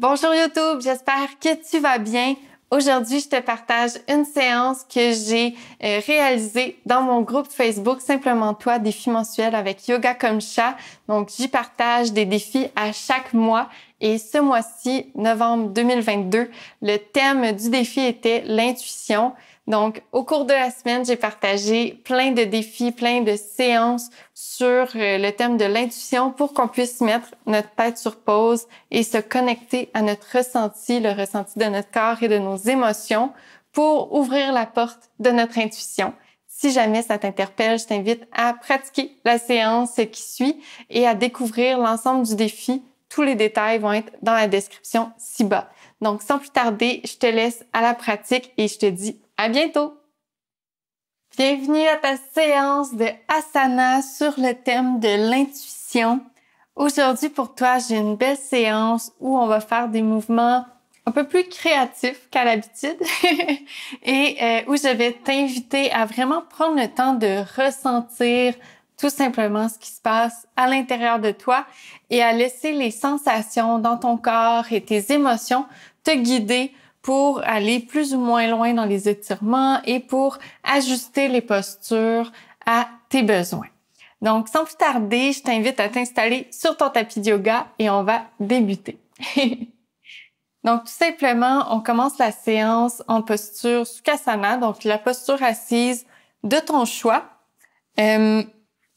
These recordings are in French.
Bonjour YouTube, j'espère que tu vas bien. Aujourd'hui, je te partage une séance que j'ai réalisée dans mon groupe Facebook Simplement Toi, défi mensuel avec Yoga comme chat. Donc, j'y partage des défis à chaque mois. Et ce mois-ci, novembre 2022, le thème du défi était l'intuition. Donc, au cours de la semaine, j'ai partagé plein de défis, plein de séances sur le thème de l'intuition pour qu'on puisse mettre notre tête sur pause et se connecter à notre ressenti, le ressenti de notre corps et de nos émotions pour ouvrir la porte de notre intuition. Si jamais ça t'interpelle, je t'invite à pratiquer la séance qui suit et à découvrir l'ensemble du défi. Tous les détails vont être dans la description ci-bas. Donc, sans plus tarder, je te laisse à la pratique et je te dis à bientôt! Bienvenue à ta séance de Asana sur le thème de l'intuition. Aujourd'hui, pour toi, j'ai une belle séance où on va faire des mouvements un peu plus créatifs qu'à l'habitude et où je vais t'inviter à vraiment prendre le temps de ressentir tout simplement ce qui se passe à l'intérieur de toi et à laisser les sensations dans ton corps et tes émotions te guider pour aller plus ou moins loin dans les étirements et pour ajuster les postures à tes besoins. Donc, sans plus tarder, je t'invite à t'installer sur ton tapis de yoga et on va débuter. Donc, tout simplement, on commence la séance en posture Sukhasana, donc la posture assise de ton choix.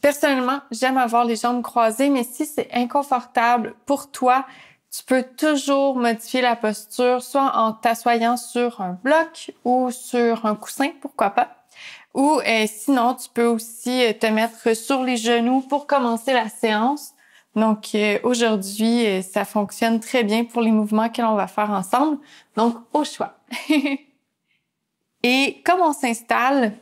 Personnellement, j'aime avoir les jambes croisées, mais si c'est inconfortable pour toi, tu peux toujours modifier la posture, soit en t'assoyant sur un bloc ou sur un coussin, pourquoi pas. Ou sinon, tu peux aussi te mettre sur les genoux pour commencer la séance. Donc, aujourd'hui, ça fonctionne très bien pour les mouvements que l'on va faire ensemble. Donc, au choix. Et comme on s'installe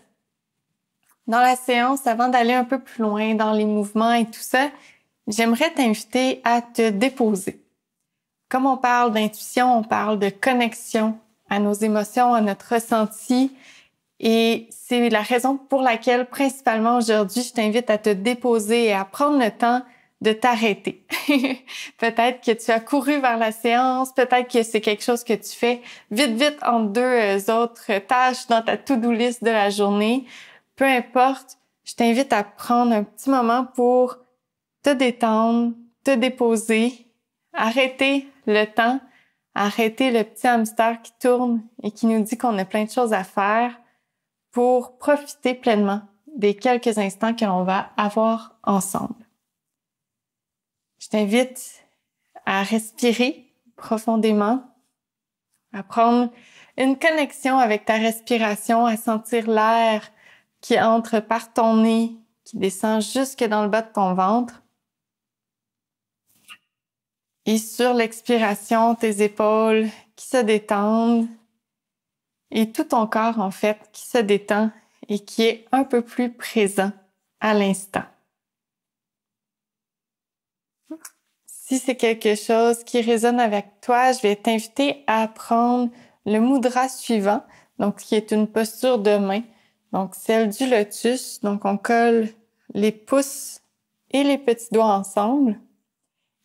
dans la séance, avant d'aller un peu plus loin dans les mouvements et tout ça, j'aimerais t'inviter à te déposer. Comme on parle d'intuition, on parle de connexion à nos émotions, à notre ressenti. Et c'est la raison pour laquelle, principalement aujourd'hui, je t'invite à te déposer et à prendre le temps de t'arrêter. Peut-être que tu as couru vers la séance, peut-être que c'est quelque chose que tu fais vite entre deux autres tâches dans ta to-do list de la journée. Peu importe, je t'invite à prendre un petit moment pour te détendre, te déposer, arrêter le temps, arrêter le petit hamster qui tourne et qui nous dit qu'on a plein de choses à faire pour profiter pleinement des quelques instants que l'on va avoir ensemble. Je t'invite à respirer profondément, à prendre une connexion avec ta respiration, à sentir l'air qui entre par ton nez, qui descend jusque dans le bas de ton ventre. Et sur l'expiration, tes épaules qui se détendent et tout ton corps, en fait, qui se détend et qui est un peu plus présent à l'instant. Si c'est quelque chose qui résonne avec toi, je vais t'inviter à prendre le mudra suivant, donc qui est une posture de main, donc celle du lotus. Donc on colle les pouces et les petits doigts ensemble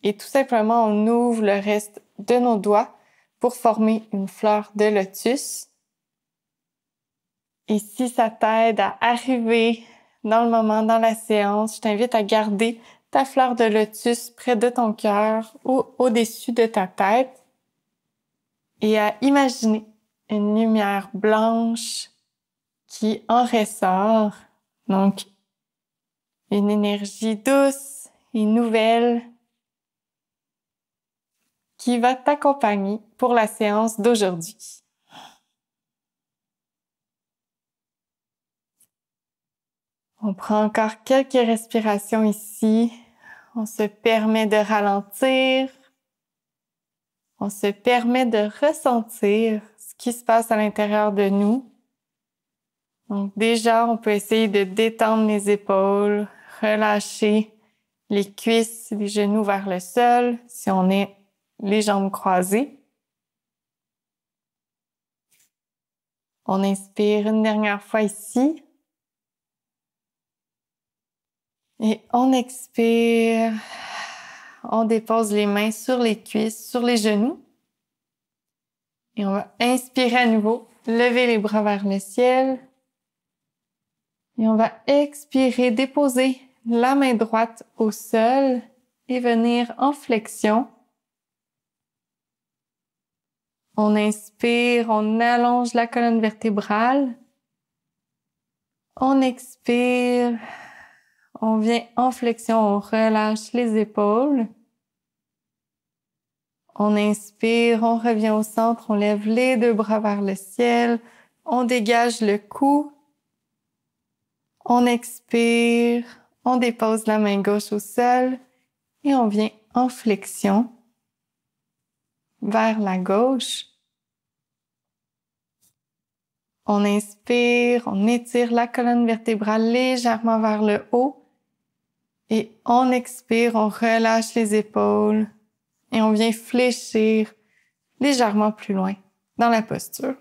et tout simplement on ouvre le reste de nos doigts pour former une fleur de lotus. Et si ça t'aide à arriver dans le moment, dans la séance, je t'invite à garder ta fleur de lotus près de ton cœur ou au-dessus de ta tête et à imaginer une lumière blanche qui en ressort. Donc, une énergie douce et nouvelle qui va t'accompagner pour la séance d'aujourd'hui. On prend encore quelques respirations ici. On se permet de ralentir. On se permet de ressentir ce qui se passe à l'intérieur de nous. Donc déjà, on peut essayer de détendre les épaules, relâcher les cuisses, les genoux vers le sol si on est les jambes croisées. On inspire une dernière fois ici. Et on expire. On dépose les mains sur les cuisses, sur les genoux. Et on va inspirer à nouveau, lever les bras vers le ciel. Et on va expirer, déposer la main droite au sol et venir en flexion. On inspire, on allonge la colonne vertébrale. On expire, on vient en flexion, on relâche les épaules. On inspire, on revient au centre, on lève les deux bras vers le ciel. On dégage le cou. On expire, on dépose la main gauche au sol et on vient en flexion vers la gauche. On inspire, on étire la colonne vertébrale légèrement vers le haut et on expire, on relâche les épaules et on vient fléchir légèrement plus loin dans la posture.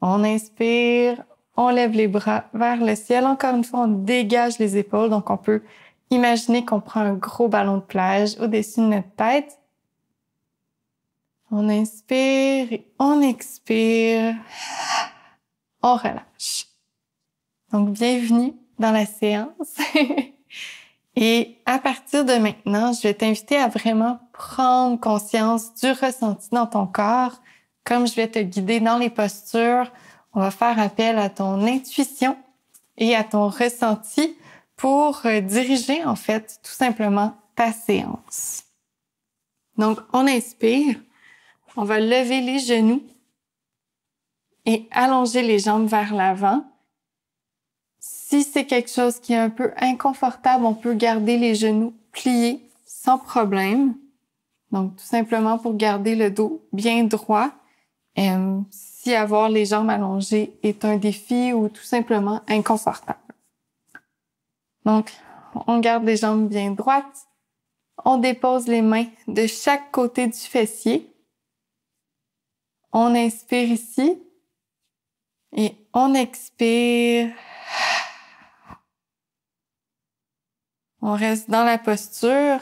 On inspire, on lève les bras vers le ciel. Encore une fois, on dégage les épaules. Donc, on peut imaginer qu'on prend un gros ballon de plage au-dessus de notre tête. On inspire et on expire. On relâche. Donc, bienvenue dans la séance. Et à partir de maintenant, je vais t'inviter à vraiment prendre conscience du ressenti dans ton corps. Comme je vais te guider dans les postures, on va faire appel à ton intuition et à ton ressenti pour diriger, en fait, tout simplement ta séance. Donc, on inspire, on va lever les genoux et allonger les jambes vers l'avant. Si c'est quelque chose qui est un peu inconfortable, on peut garder les genoux pliés sans problème. Donc, tout simplement pour garder le dos bien droit. Si avoir les jambes allongées est un défi ou tout simplement inconfortable. Donc, on garde les jambes bien droites. On dépose les mains de chaque côté du fessier. On inspire ici et on expire. On reste dans la posture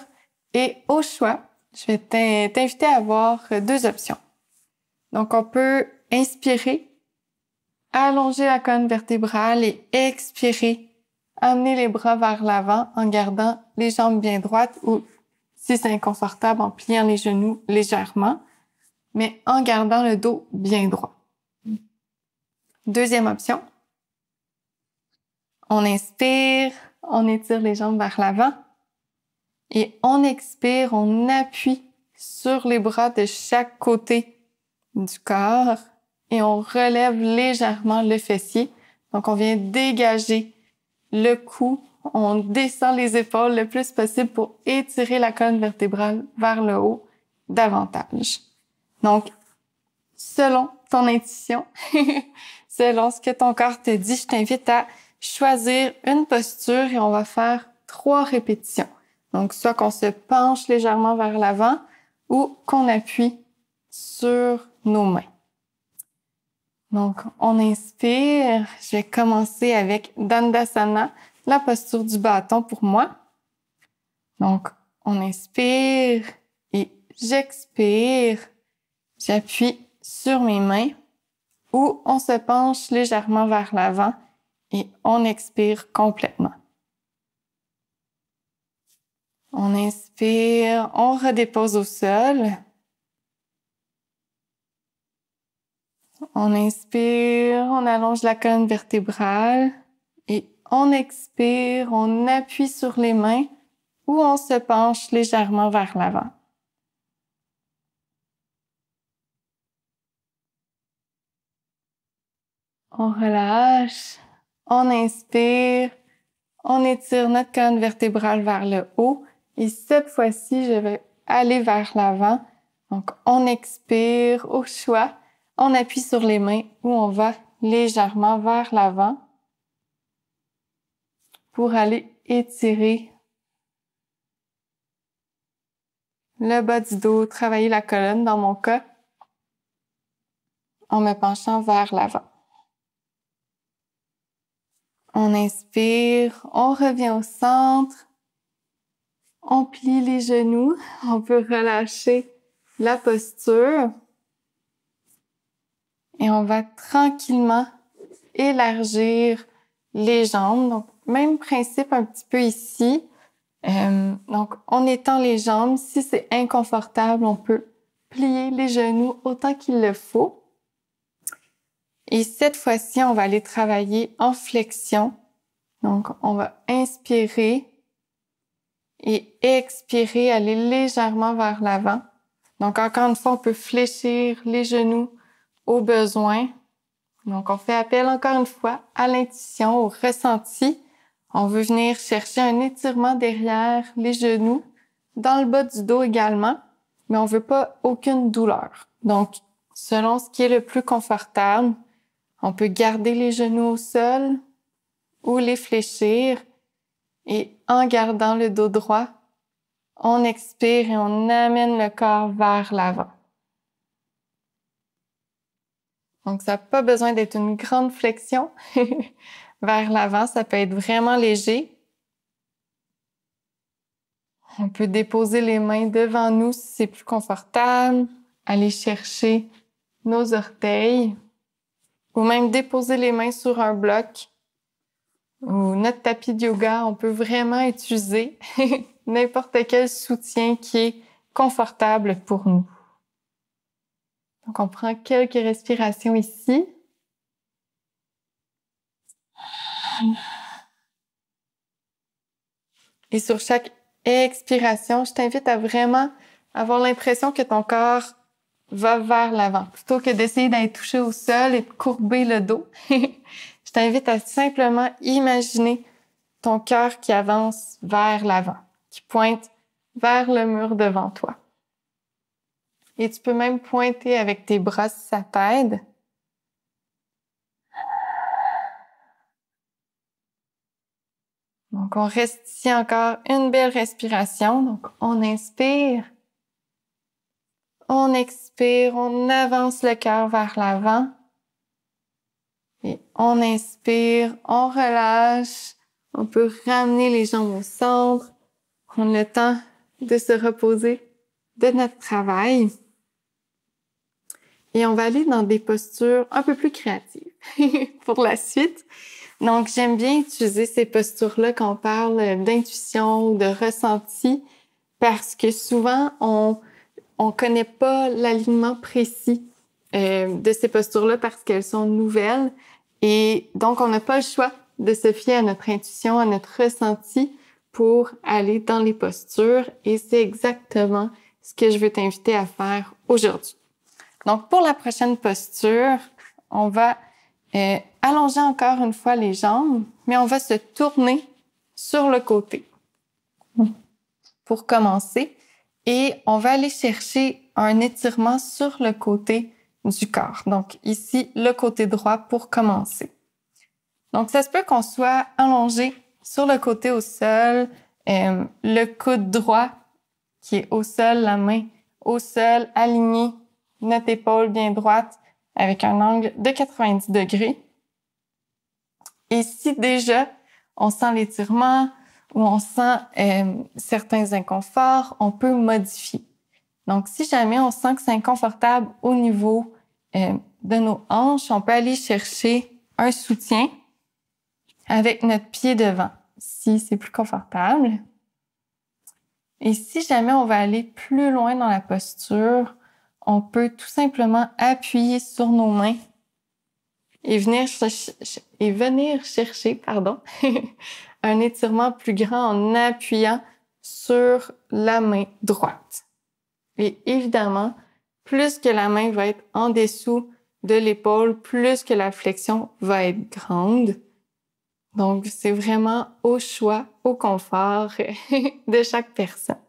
et au choix, je vais t'inviter à avoir deux options. Donc, on peut inspirer, allonger la colonne vertébrale et expirer, amener les bras vers l'avant en gardant les jambes bien droites ou, si c'est inconfortable, en pliant les genoux légèrement, mais en gardant le dos bien droit. Deuxième option, on inspire, on étire les jambes vers l'avant et on expire, on appuie sur les bras de chaque côté du corps et on relève légèrement le fessier. Donc, on vient dégager le cou, on descend les épaules le plus possible pour étirer la colonne vertébrale vers le haut davantage. Donc, selon ton intuition, selon ce que ton corps te dit, je t'invite à choisir une posture et on va faire 3 répétitions. Donc, soit qu'on se penche légèrement vers l'avant ou qu'on appuie sur nos mains. Donc, on inspire. Je vais commencer avec Dandasana, la posture du bâton pour moi. Donc, on inspire et j'expire. J'appuie sur mes mains ou on se penche légèrement vers l'avant et on expire complètement. On inspire, on redépose au sol. On inspire, on allonge la colonne vertébrale et on expire, on appuie sur les mains ou on se penche légèrement vers l'avant. On relâche, on inspire, on étire notre colonne vertébrale vers le haut et cette fois-ci, je vais aller vers l'avant. Donc, on expire au choix, on appuie sur les mains ou on va légèrement vers l'avant pour aller étirer le bas du dos, travailler la colonne dans mon cas en me penchant vers l'avant. On inspire, on revient au centre, on plie les genoux, on peut relâcher la posture et on va tranquillement élargir les jambes. Donc, même principe un petit peu ici. Donc, on étend les jambes. Si c'est inconfortable, on peut plier les genoux autant qu'il le faut. Et cette fois-ci, on va aller travailler en flexion. Donc, on va inspirer et expirer, aller légèrement vers l'avant. Donc, encore une fois, on peut fléchir les genoux au besoin. Donc, on fait appel encore une fois à l'intuition, au ressenti. On veut venir chercher un étirement derrière les genoux, dans le bas du dos également, mais on veut pas aucune douleur. Donc, selon ce qui est le plus confortable, on peut garder les genoux au sol ou les fléchir et en gardant le dos droit, on expire et on amène le corps vers l'avant. Donc, ça n'a pas besoin d'être une grande flexion vers l'avant. Ça peut être vraiment léger. On peut déposer les mains devant nous si c'est plus confortable. Aller chercher nos orteils. Ou même déposer les mains sur un bloc. Ou notre tapis de yoga. On peut vraiment utiliser n'importe quel soutien qui est confortable pour nous. Donc, on prend quelques respirations ici. Et sur chaque expiration, je t'invite à vraiment avoir l'impression que ton corps va vers l'avant. Plutôt que d'essayer d'être touché au sol et de courber le dos, je t'invite à simplement imaginer ton cœur qui avance vers l'avant, qui pointe vers le mur devant toi. Et tu peux même pointer avec tes bras si ça t'aide. Donc, on reste ici encore une belle respiration. Donc, on inspire. On expire, on avance le cœur vers l'avant. Et on inspire, on relâche. On peut ramener les jambes au centre. Prendre le temps de se reposer de notre travail. Et on va aller dans des postures un peu plus créatives pour la suite. Donc, j'aime bien utiliser ces postures-là quand on parle d'intuition ou de ressenti parce que souvent, on connaît pas l'alignement précis de ces postures-là parce qu'elles sont nouvelles. Et donc, on n'a pas le choix de se fier à notre intuition, à notre ressenti pour aller dans les postures. Et c'est exactement ce que je veux t'inviter à faire aujourd'hui. Donc, pour la prochaine posture, on va allonger encore une fois les jambes, mais on va se tourner sur le côté pour commencer. Et on va aller chercher un étirement sur le côté du corps. Donc, ici, le côté droit pour commencer. Donc, ça se peut qu'on soit allongé sur le côté au sol, le coude droit qui est au sol, la main au sol, aligné, notre épaule bien droite avec un angle de 90 degrés. Et si déjà on sent l'étirement ou on sent certains inconforts, on peut modifier. Donc, si jamais on sent que c'est inconfortable au niveau de nos hanches, on peut aller chercher un soutien avec notre pied devant, si c'est plus confortable. Et si jamais on va aller plus loin dans la posture, on peut tout simplement appuyer sur nos mains et venir chercher un étirement plus grand en appuyant sur la main droite. Et évidemment, plus que la main va être en dessous de l'épaule, plus que la flexion va être grande. Donc, c'est vraiment au choix, au confort de chaque personne.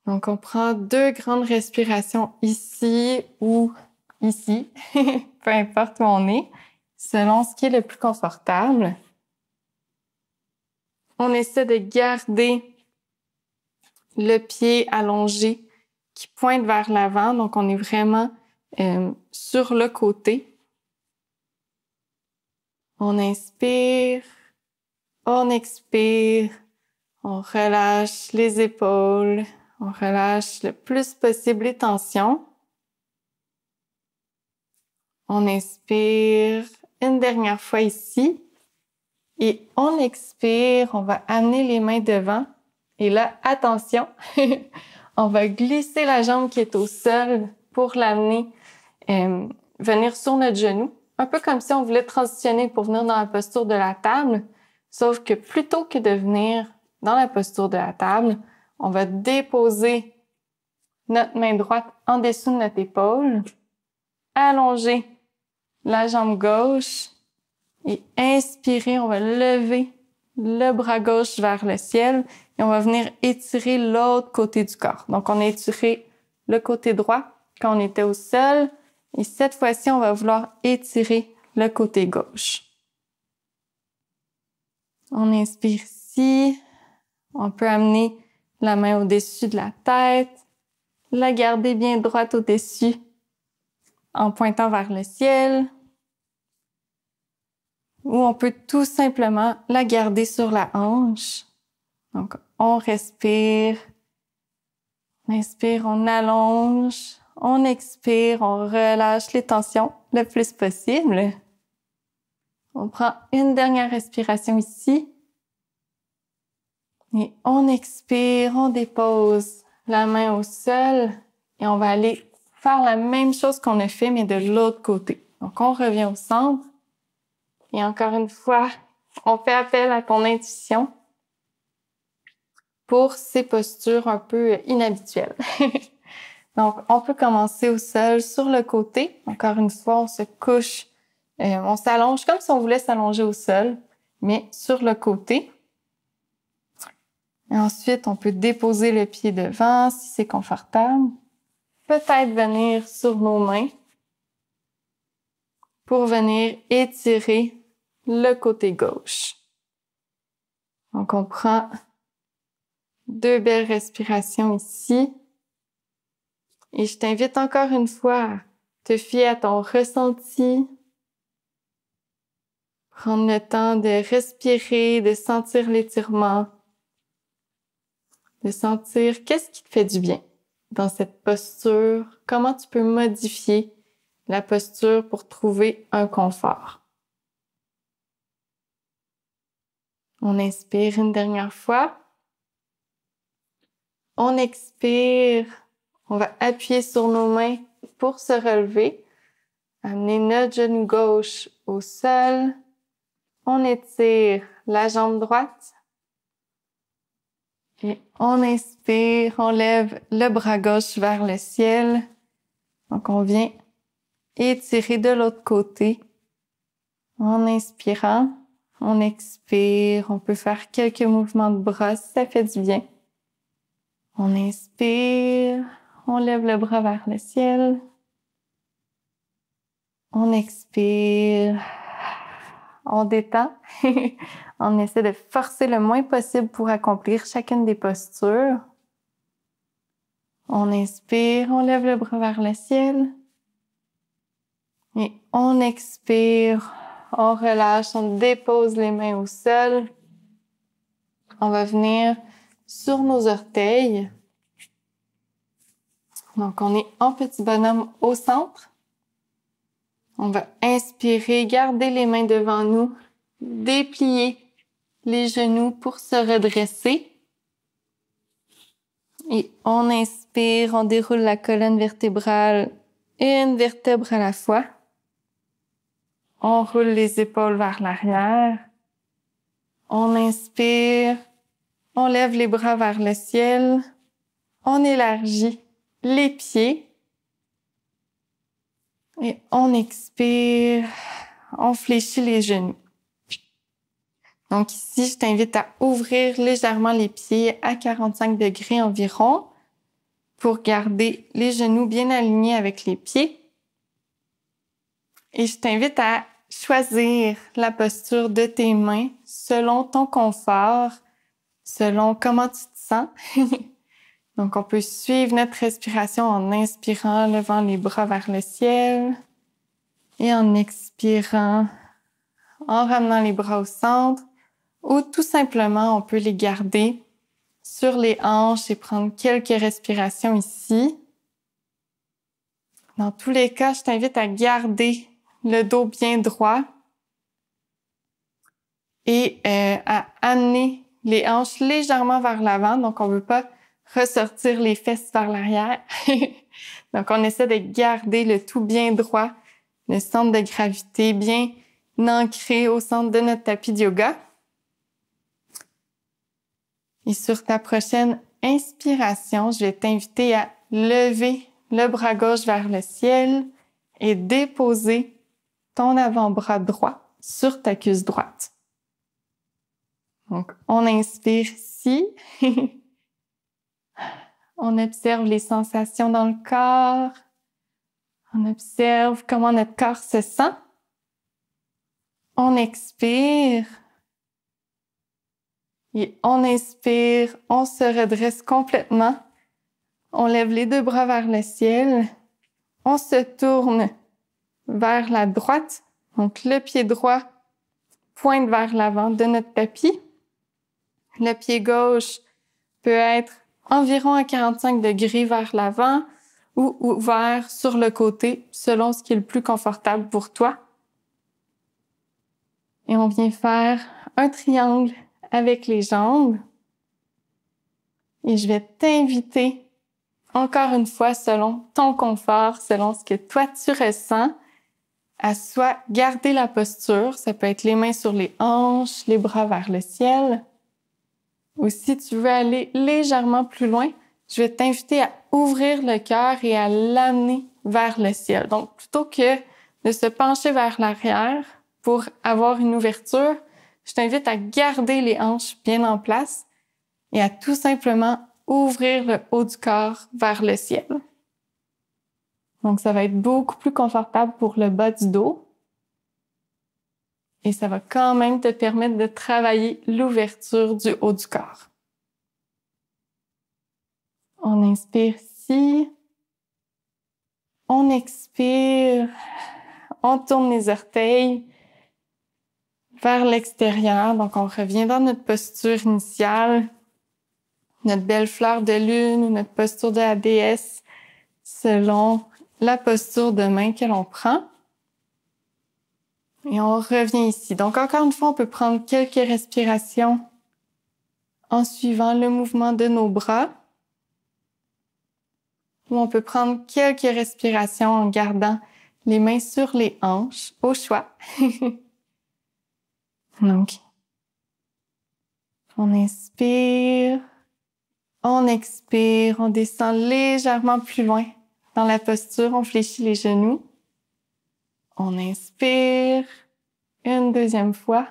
Donc, on prend 2 grandes respirations ici ou ici, peu importe où on est, selon ce qui est le plus confortable. On essaie de garder le pied allongé qui pointe vers l'avant, donc on est vraiment sur le côté. On inspire, on expire, on relâche les épaules, On relâche le plus possible les tensions. On inspire une dernière fois ici. Et on expire, on va amener les mains devant. Et là, attention, on va glisser la jambe qui est au sol pour l'amener venir sur notre genou. Un peu comme si on voulait transitionner pour venir dans la posture de la table. Sauf que plutôt que de venir dans la posture de la table, on va déposer notre main droite en dessous de notre épaule, allonger la jambe gauche et inspirer, on va lever le bras gauche vers le ciel et on va venir étirer l'autre côté du corps. Donc, on a étiré le côté droit quand on était au sol et cette fois-ci, on va vouloir étirer le côté gauche. On inspire ici. On peut amener la main au-dessus de la tête, la garder bien droite au-dessus en pointant vers le ciel. Ou on peut tout simplement la garder sur la hanche. Donc, on respire, on allonge, on expire, on relâche les tensions le plus possible. On prend une dernière respiration ici. Et on expire, on dépose la main au sol et on va aller faire la même chose qu'on a fait, mais de l'autre côté. Donc, on revient au centre. Et encore une fois, on fait appel à ton intuition pour ces postures un peu inhabituelles. Donc, on peut commencer au sol, sur le côté. Encore une fois, on se couche, on s'allonge comme si on voulait s'allonger au sol, mais sur le côté. Et ensuite, on peut déposer le pied devant si c'est confortable. Peut-être venir sur nos mains pour venir étirer le côté gauche. Donc, on prend 2 belles respirations ici. Et je t'invite encore une fois à te fier à ton ressenti. Prendre le temps de respirer, de sentir l'étirement, de sentir qu'est-ce qui te fait du bien dans cette posture, comment tu peux modifier la posture pour trouver un confort. On inspire une dernière fois. On expire. On va appuyer sur nos mains pour se relever. Amener notre genou gauche au sol. On étire la jambe droite. Et on inspire, on lève le bras gauche vers le ciel. Donc, on vient étirer de l'autre côté. En inspirant, on expire. On peut faire quelques mouvements de bras si ça fait du bien. On inspire, on lève le bras vers le ciel. On expire, on détend. On essaie de forcer le moins possible pour accomplir chacune des postures. On inspire, on lève le bras vers le ciel. Et on expire, on relâche, on dépose les mains au sol. On va venir sur nos orteils. Donc, on est en petit bonhomme au centre. On va inspirer, garder les mains devant nous, déplier les genoux pour se redresser. Et on inspire, on déroule la colonne vertébrale, une vertèbre à la fois. On roule les épaules vers l'arrière. On inspire, on lève les bras vers le ciel. On élargit les pieds. Et on expire, on fléchit les genoux. Donc ici, je t'invite à ouvrir légèrement les pieds à 45 degrés environ pour garder les genoux bien alignés avec les pieds. Et je t'invite à choisir la posture de tes mains selon ton confort, selon comment tu te sens. Donc, on peut suivre notre respiration en inspirant, levant les bras vers le ciel et en expirant, en ramenant les bras au centre ou tout simplement, on peut les garder sur les hanches et prendre quelques respirations ici. Dans tous les cas, je t'invite à garder le dos bien droit et à amener les hanches légèrement vers l'avant. Donc, on veut pas ressortir les fesses vers l'arrière. Donc, on essaie de garder le tout bien droit, le centre de gravité bien ancré au centre de notre tapis de yoga. Et sur ta prochaine inspiration, je vais t'inviter à lever le bras gauche vers le ciel et déposer ton avant-bras droit sur ta cuisse droite. Donc, on inspire ici. On observe les sensations dans le corps. On observe comment notre corps se sent. On expire. Et on inspire, on se redresse complètement. On lève les deux bras vers le ciel. On se tourne vers la droite. Donc, le pied droit pointe vers l'avant de notre tapis. Le pied gauche peut être environ à 45 degrés vers l'avant ou ouvert sur le côté, selon ce qui est le plus confortable pour toi. Et on vient faire un triangle avec les jambes. Et je vais t'inviter, encore une fois, selon ton confort, selon ce que toi tu ressens, à soit garder la posture, ça peut être les mains sur les hanches, les bras vers le ciel, ou si tu veux aller légèrement plus loin, je vais t'inviter à ouvrir le cœur et à l'amener vers le ciel. Donc, plutôt que de se pencher vers l'arrière pour avoir une ouverture, je t'invite à garder les hanches bien en place et à tout simplement ouvrir le haut du corps vers le ciel. Donc, ça va être beaucoup plus confortable pour le bas du dos. Et ça va quand même te permettre de travailler l'ouverture du haut du corps. On inspire ici. On expire. On tourne les orteils vers l'extérieur. Donc, on revient dans notre posture initiale, notre belle fleur de lune ou notre posture de la déesse, selon la posture de main que l'on prend. Et on revient ici. Donc, encore une fois, on peut prendre quelques respirations en suivant le mouvement de nos bras. Ou on peut prendre quelques respirations en gardant les mains sur les hanches, au choix. Donc, on inspire, on expire, on descend légèrement plus loin dans la posture, on fléchit les genoux. On inspire une deuxième fois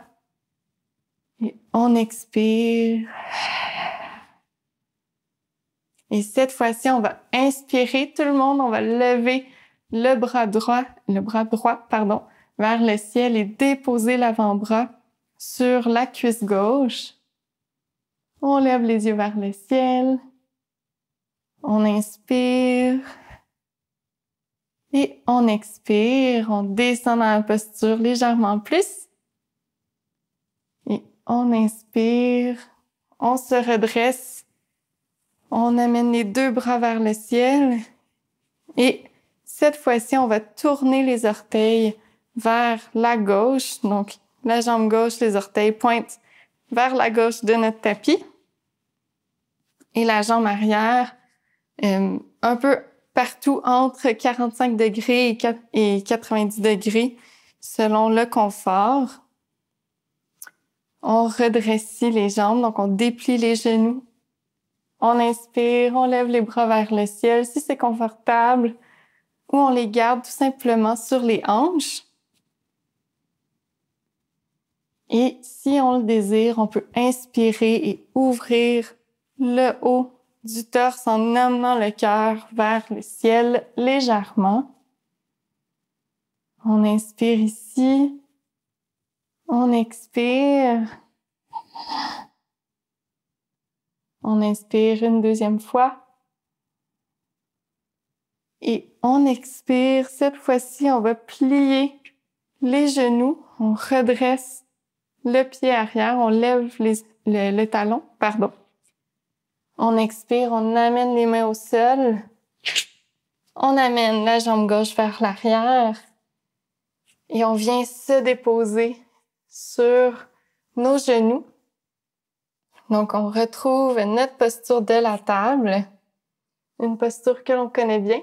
et on expire. Et cette fois-ci, on va inspirer tout le monde, on va lever le bras droit, vers le ciel et déposer l'avant-bras sur la cuisse gauche. On lève les yeux vers le ciel. On inspire. Et on expire, on descend dans la posture légèrement plus. Et on inspire, on se redresse. On amène les deux bras vers le ciel. Et cette fois-ci, on va tourner les orteils vers la gauche. Donc, la jambe gauche, les orteils pointent vers la gauche de notre tapis. Et la jambe arrière, un peu partout entre 45 degrés et 90 degrés, selon le confort. On redresse les jambes, donc on déplie les genoux. On inspire, on lève les bras vers le ciel si c'est confortable, ou on les garde tout simplement sur les hanches. Et si on le désire, on peut inspirer et ouvrir le haut du torse en amenant le cœur vers le ciel légèrement. On inspire ici. On expire. On inspire une deuxième fois. Et on expire. Cette fois-ci, on va plier les genoux. On redresse le pied arrière. On lève le talon, On expire, on amène les mains au sol. On amène la jambe gauche vers l'arrière. Et on vient se déposer sur nos genoux. Donc, on retrouve notre posture de la table. Une posture que l'on connaît bien.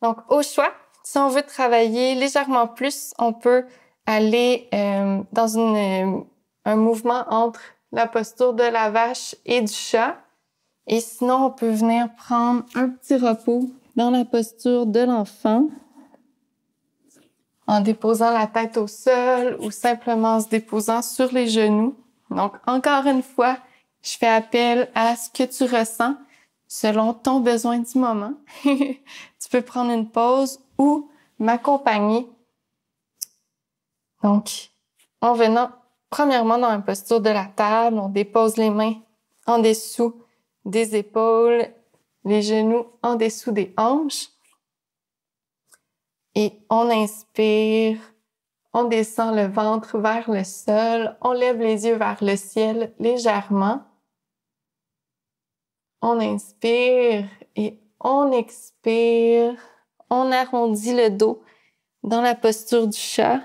Donc, au choix, si on veut travailler légèrement plus, on peut aller dans un mouvement entre la posture de la vache et du chat. Et sinon, on peut venir prendre un petit repos dans la posture de l'enfant en déposant la tête au sol ou simplement en se déposant sur les genoux. Donc, encore une fois, je fais appel à ce que tu ressens selon ton besoin du moment. Tu peux prendre une pause ou m'accompagner. Donc, en venant premièrement dans la posture de la table, on dépose les mains en dessous des épaules, les genoux en dessous des hanches. Et on inspire, on descend le ventre vers le sol, on lève les yeux vers le ciel légèrement. On inspire et on expire. On arrondit le dos dans la posture du chat.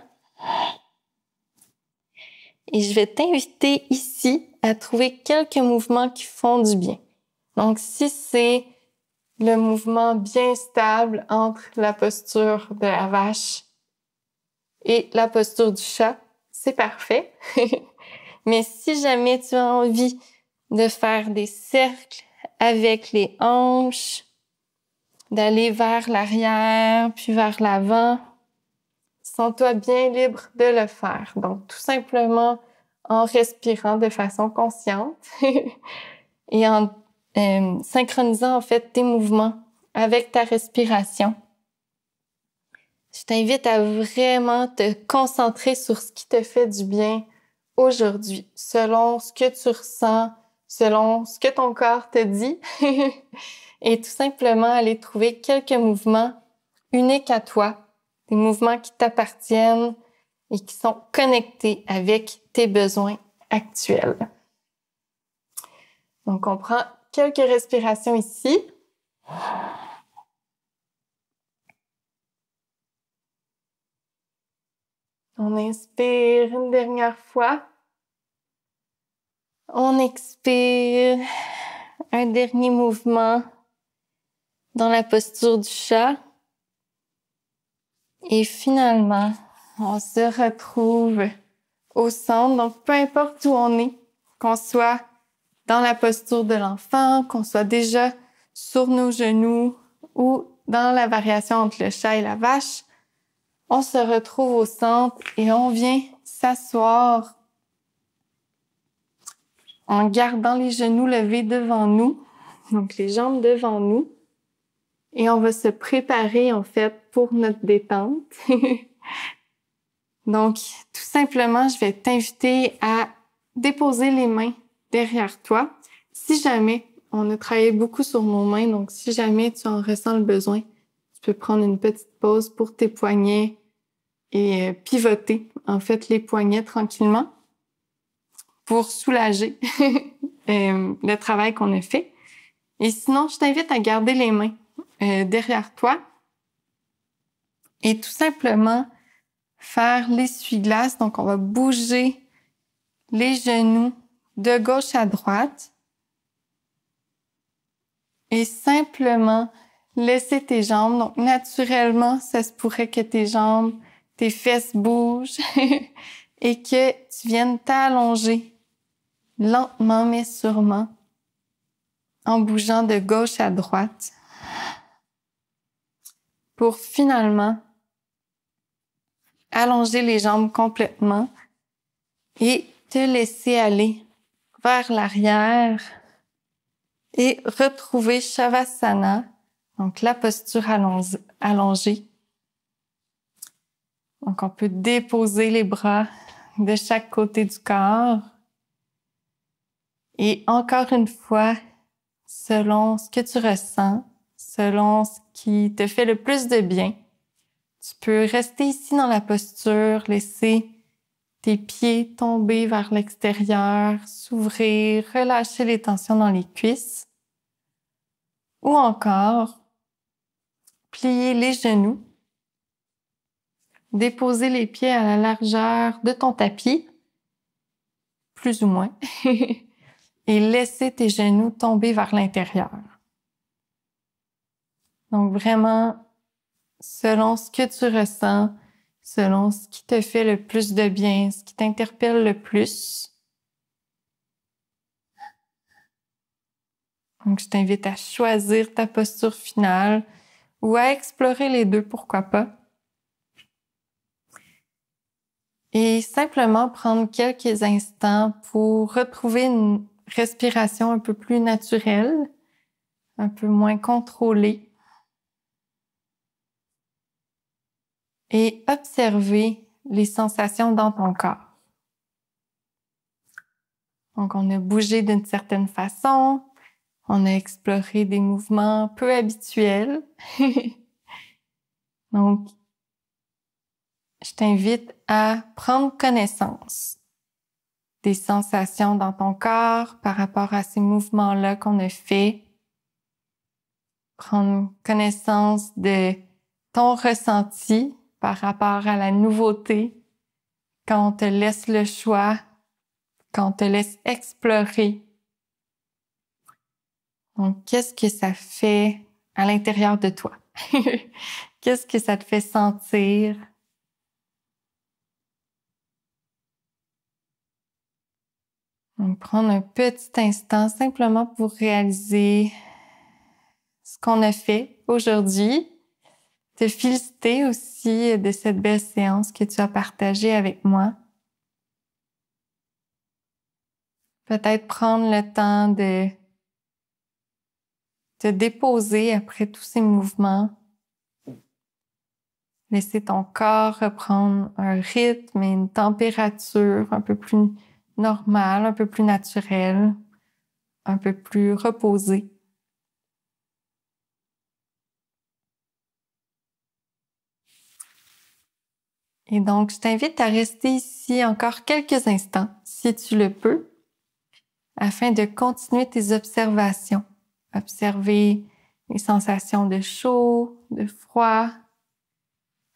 Et je vais t'inviter ici à trouver quelques mouvements qui font du bien. Donc, si c'est le mouvement bien stable entre la posture de la vache et la posture du chat, c'est parfait. Mais si jamais tu as envie de faire des cercles avec les hanches, d'aller vers l'arrière, puis vers l'avant, sens-toi bien libre de le faire. Donc, tout simplement en respirant de façon consciente et en synchronisant en fait tes mouvements avec ta respiration. Je t'invite à vraiment te concentrer sur ce qui te fait du bien aujourd'hui, selon ce que tu ressens, selon ce que ton corps te dit, et tout simplement aller trouver quelques mouvements uniques à toi, des mouvements qui t'appartiennent et qui sont connectés avec tes besoins actuels. Donc, on prend quelques respirations ici. On inspire une dernière fois. On expire. Un dernier mouvement dans la posture du chat. Et finalement, on se retrouve au centre. Donc, peu importe où on est, qu'on soit dans la posture de l'enfant, qu'on soit déjà sur nos genoux ou dans la variation entre le chat et la vache, on se retrouve au centre et on vient s'asseoir en gardant les genoux levés devant nous, donc les jambes devant nous. Et on va se préparer en fait pour notre détente. Donc, tout simplement, je vais t'inviter à déposer les mains derrière toi. Si jamais, on a travaillé beaucoup sur nos mains, donc si jamais tu en ressens le besoin, tu peux prendre une petite pause pour tes poignets et pivoter, en fait, les poignets tranquillement pour soulager le travail qu'on a fait. Et sinon, je t'invite à garder les mains derrière toi et tout simplement faire l'essuie-glace. Donc, on va bouger les genoux de gauche à droite et simplement laisser tes jambes. Donc, naturellement, ça se pourrait que tes jambes, tes fesses bougent et que tu viennes t'allonger lentement mais sûrement en bougeant de gauche à droite pour finalement allonger les jambes complètement et te laisser aller vers l'arrière et retrouver Shavasana, donc la posture allongée. Donc, on peut déposer les bras de chaque côté du corps. Et encore une fois, selon ce que tu ressens, selon ce qui te fait le plus de bien, tu peux rester ici dans la posture, laisser tes pieds tomber vers l'extérieur, s'ouvrir, relâcher les tensions dans les cuisses. Ou encore, plier les genoux, déposer les pieds à la largeur de ton tapis, plus ou moins, et laisser tes genoux tomber vers l'intérieur. Donc vraiment, selon ce que tu ressens, selon ce qui te fait le plus de bien, ce qui t'interpelle le plus. Donc, je t'invite à choisir ta posture finale ou à explorer les deux, pourquoi pas. Et simplement prendre quelques instants pour retrouver une respiration un peu plus naturelle, un peu moins contrôlée. Et observer les sensations dans ton corps. Donc, on a bougé d'une certaine façon, on a exploré des mouvements peu habituels. Donc, je t'invite à prendre connaissance des sensations dans ton corps par rapport à ces mouvements-là qu'on a fait. Prendre connaissance de ton ressenti par rapport à la nouveauté, quand on te laisse le choix, quand on te laisse explorer. Donc, qu'est-ce que ça fait à l'intérieur de toi? Qu'est-ce que ça te fait sentir? Donc, prendre un petit instant simplement pour réaliser ce qu'on a fait aujourd'hui. Te féliciter aussi de cette belle séance que tu as partagée avec moi. Peut-être prendre le temps de te déposer après tous ces mouvements. Laisser ton corps reprendre un rythme et une température un peu plus normale, un peu plus naturelle, un peu plus reposée. Et donc, je t'invite à rester ici encore quelques instants, si tu le peux, afin de continuer tes observations. Observer les sensations de chaud, de froid,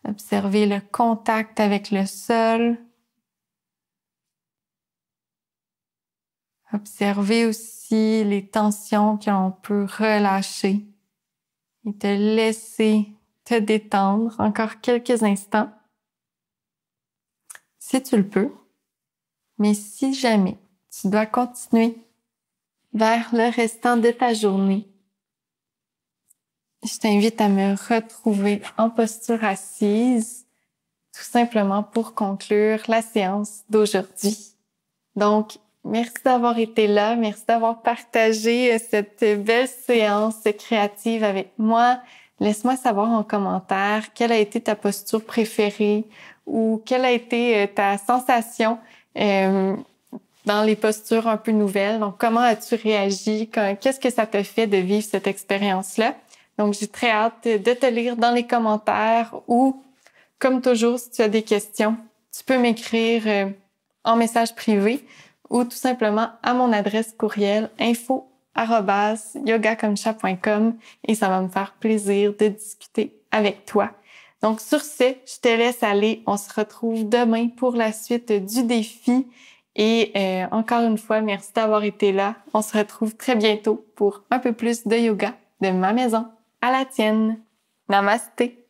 observer le contact avec le sol, observer aussi les tensions que l'on peut relâcher et te laisser te détendre encore quelques instants, si tu le peux. Mais si jamais tu dois continuer vers le restant de ta journée, je t'invite à me retrouver en posture assise, tout simplement pour conclure la séance d'aujourd'hui. Donc, merci d'avoir été là, merci d'avoir partagé cette belle séance créative avec moi. Laisse-moi savoir en commentaire quelle a été ta posture préférée ou quelle a été ta sensation dans les postures un peu nouvelles. Donc, comment as-tu réagi? Qu'est-ce que ça te fait de vivre cette expérience-là? Donc, j'ai très hâte de te lire dans les commentaires ou, comme toujours, si tu as des questions, tu peux m'écrire en message privé ou tout simplement à mon adresse courriel info@yogakomcha.com et ça va me faire plaisir de discuter avec toi. Donc, sur ce, je te laisse aller. On se retrouve demain pour la suite du défi. Et encore une fois, merci d'avoir été là. On se retrouve très bientôt pour un peu plus de yoga de ma maison à la tienne. Namasté!